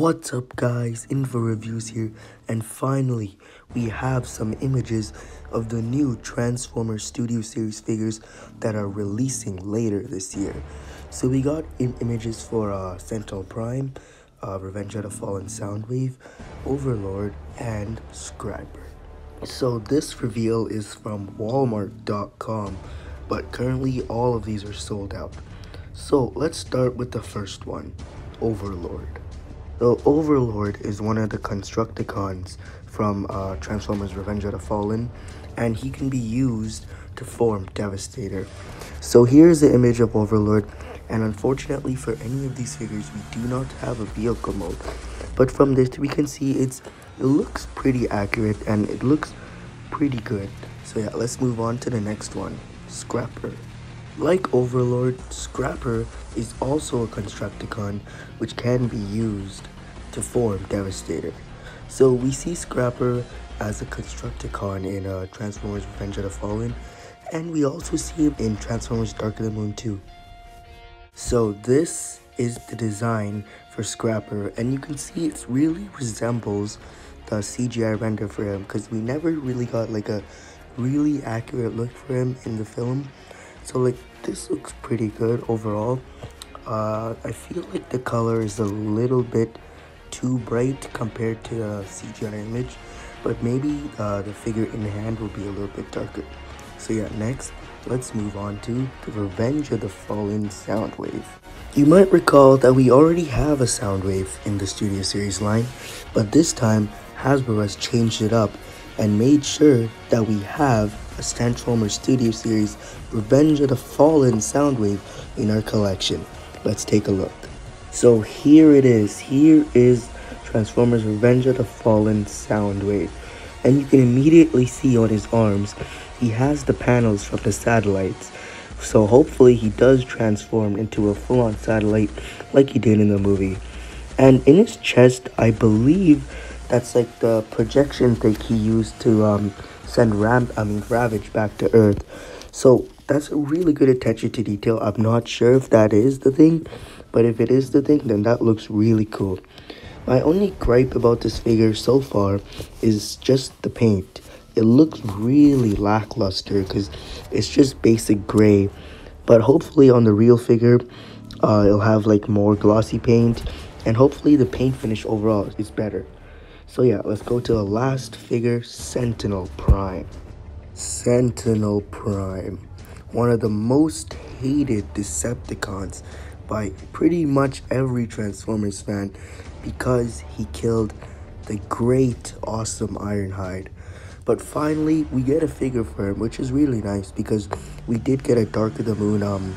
What's up guys, Info Reviews here, and finally we have some images of the new Transformers Studio Series figures that are releasing later this year. So we got images for Sentinel Prime, Revenge of the Fallen Soundwave, Overlord, and Scrapper. So this reveal is from Walmart.com, but currently all of these are sold out. So let's start with the first one, Overlord. The Overlord is one of the Constructicons from Transformers Revenge of the Fallen, and he can be used to form Devastator. So here's the image of Overlord, and unfortunately for any of these figures, we do not have a vehicle mode. But from this, we can see it looks pretty accurate, and it looks pretty good. So yeah, let's move on to the next one, Scrapper. Like Overlord, Scrapper is also a Constructicon which can be used to form Devastator. So we see Scrapper as a Constructicon in Transformers Revenge of the Fallen, and we also see him in Transformers Dark of the Moon 2. So this is the design for Scrapper, and you can see it really resembles the CGI render for him, because we never really got like a really accurate look for him in the film. So like this looks pretty good overall. I feel like the color is a little bit too bright compared to the CGI image, but maybe the figure in hand will be a little bit darker. So yeah, next let's move on to the Revenge of the Fallen Soundwave. You might recall that we already have a Soundwave in the Studio Series line, but this time Hasbro has changed it up and made sure that we have a Transformers Studio Series Revenge of the Fallen Soundwave in our collection. Let's take a look. So here it is. Here is Transformers Revenge of the Fallen Soundwave. And you can immediately see on his arms, he has the panels from the satellites. So hopefully he does transform into a full-on satellite like he did in the movie. And in his chest, I believe that's like the projection thing he used to send Ravage back to Earth. So that's a really good attention to detail. I'm not sure if that is the thing, but if it is the thing, then that looks really cool. My only gripe about this figure so far is just the paint. It looks really lackluster because it's just basic gray. But hopefully on the real figure, it'll have like more glossy paint, and hopefully the paint finish overall is better. So yeah, let's go to the last figure, Sentinel Prime. Sentinel Prime, one of the most hated Decepticons by pretty much every Transformers fan because he killed the great, awesome Ironhide. But finally, we get a figure for him, which is really nice because we did get a Dark of the Moon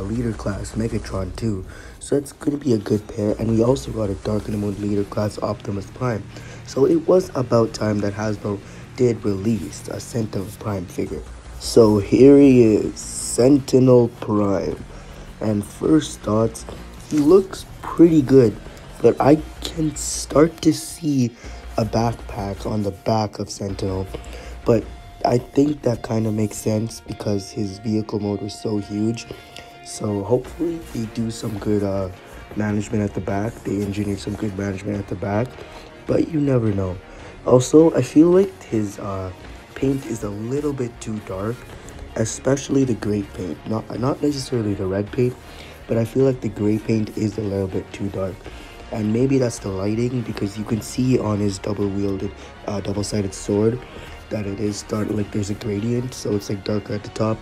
leader class Megatron too, so it's gonna be a good pair. And we also got a Dark of the Moon leader class Optimus Prime, so it was about time that Hasbro did release a Sentinel Prime figure. So here he is, Sentinel Prime, and first thoughts, he looks pretty good, but I can start to see a backpack on the back of Sentinel, but I think that kind of makes sense because his vehicle mode was so huge. So hopefully they do some good management at the back. They engineer some good management at the back, but you never know. Also, I feel like his paint is a little bit too dark, especially the gray paint. Not necessarily the red paint, but I feel like the gray paint is a little bit too dark. And maybe that's the lighting, because you can see on his double-wielded, double-sided sword that it is dark, like there's a gradient, so it's like darker at the top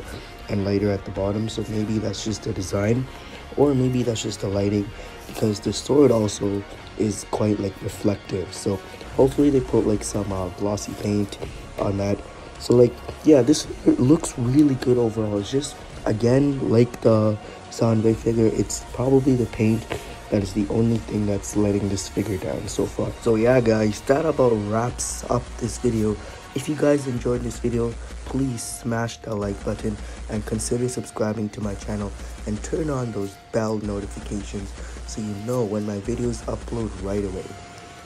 and lighter at the bottom. So maybe that's just the design, or maybe that's just the lighting, because the sword also is quite like reflective. So hopefully they put like some glossy paint on that. So like, yeah, this looks really good overall. It's just, again, like the Soundwave figure, it's probably the paint that is the only thing that's letting this figure down so far. So yeah guys, that about wraps up this video. If you guys enjoyed this video, please smash that like button and consider subscribing to my channel and turn on those bell notifications so you know when my videos upload right away.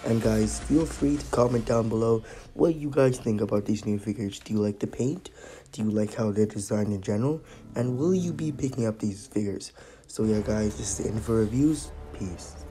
And guys, feel free to comment down below what you guys think about these new figures. Do you like the paint? Do you like how they're designed in general? And will you be picking up these figures? So yeah guys, this is the Info Reviews. Peace.